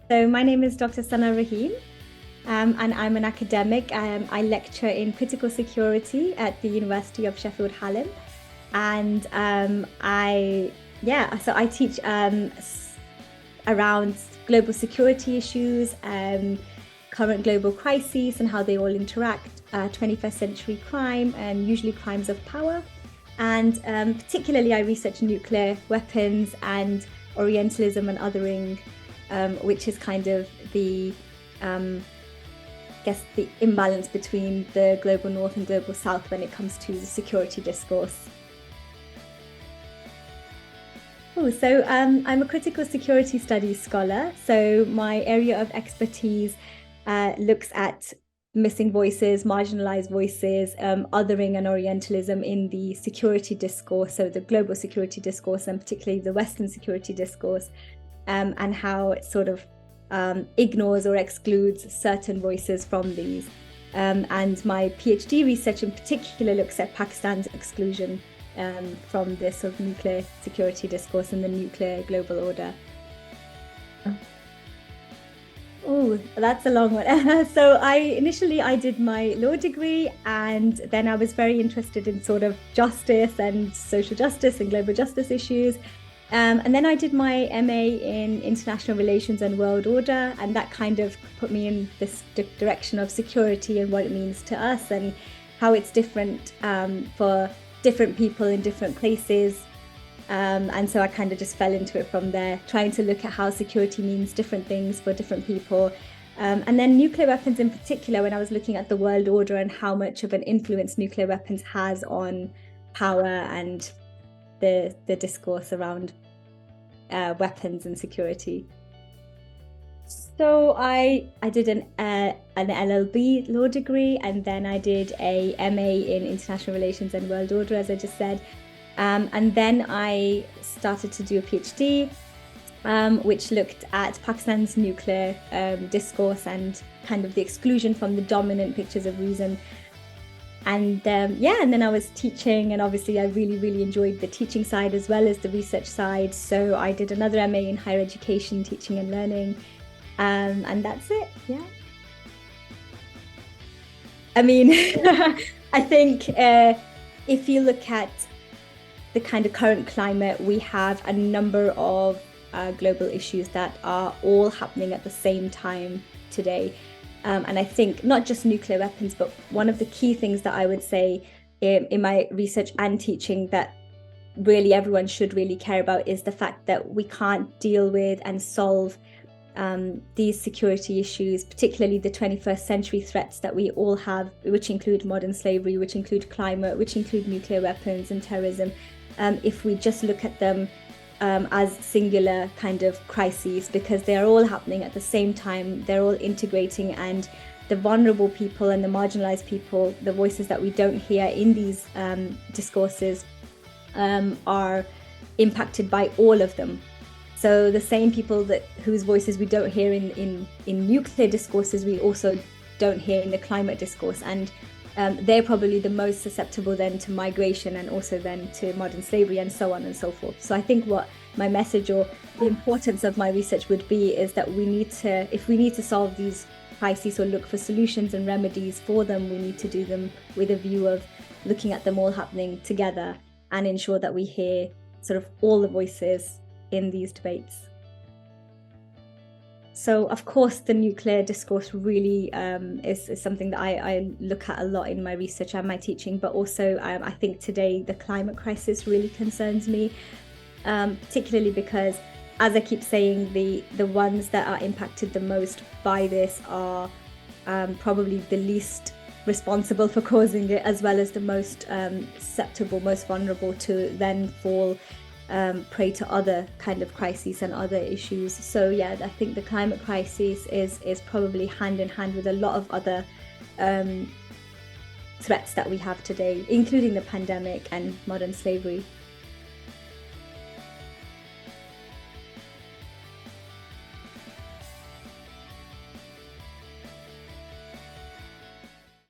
So my name is Dr. Sana Rahim, and I'm an academic. I lecture in critical security at the University of Sheffield Hallam, and so I teach around global security issues, current global crises, and how they all interact, 21st century crime, and usually crimes of power. And particularly, I research nuclear weapons and Orientalism and othering, which is kind of the, the imbalance between the global north and global south when it comes to the security discourse. So I'm a critical security studies scholar. So my area of expertise looks at missing voices, marginalized voices, othering and Orientalism in the security discourse, so the global security discourse and particularly the Western security discourse, and how it sort of ignores or excludes certain voices from these. And my PhD research in particular looks at Pakistan's exclusion from this sort of nuclear security discourse and the nuclear global order. Oh, that's a long one. So I did my law degree, and then I was very interested in sort of justice and social justice and global justice issues. And then I did my MA in international relations and world order, and that kind of put me in this direction of security and what it means to us and how it's different for different people in different places. And so I kind of just fell into it from there, trying to look at how security means different things for different people. And then nuclear weapons in particular, when I was looking at the world order and how much of an influence nuclear weapons has on power and the discourse around weapons and security. So I did an LLB law degree, and then I did a MA in international relations and world order, as I just said. And then I started to do a PhD, which looked at Pakistan's nuclear discourse and kind of the exclusion from the dominant pictures of reason. And and then I was teaching, and obviously I really enjoyed the teaching side as well as the research side. So I did another MA in higher education, teaching and learning. And that's it, yeah. I mean, I think if you look at the kind of current climate, we have a number of global issues that are all happening at the same time today. And I think not just nuclear weapons, but one of the key things that I would say in my research and teaching that really everyone should really care about is the fact that we can't deal with and solve these security issues, particularly the 21st century threats that we all have, which include modern slavery, which include climate, which include nuclear weapons and terrorism, if we just look at them as singular kind of crises, because they're all happening at the same time, they're all integrating, and the vulnerable people and the marginalized people, the voices that we don't hear in these discourses, are impacted by all of them. So the same people whose voices we don't hear in nuclear discourses, we also don't hear in the climate discourse. And they're probably the most susceptible then to migration and also then to modern slavery and so on and so forth. So I think what my message or the importance of my research would be is that if we need to solve these crises or look for solutions and remedies for them, we need to do them with a view of looking at them all happening together and ensure that we hear sort of all the voices in these debates. So, of course, the nuclear discourse really is something that I look at a lot in my research and my teaching, but also I think today the climate crisis really concerns me, particularly because, as I keep saying, the ones that are impacted the most by this are probably the least responsible for causing it, as well as the most susceptible, most vulnerable to then fall prey to other kind of crises and other issues. So yeah, I think the climate crisis is probably hand in hand with a lot of other threats that we have today, including the pandemic and modern slavery.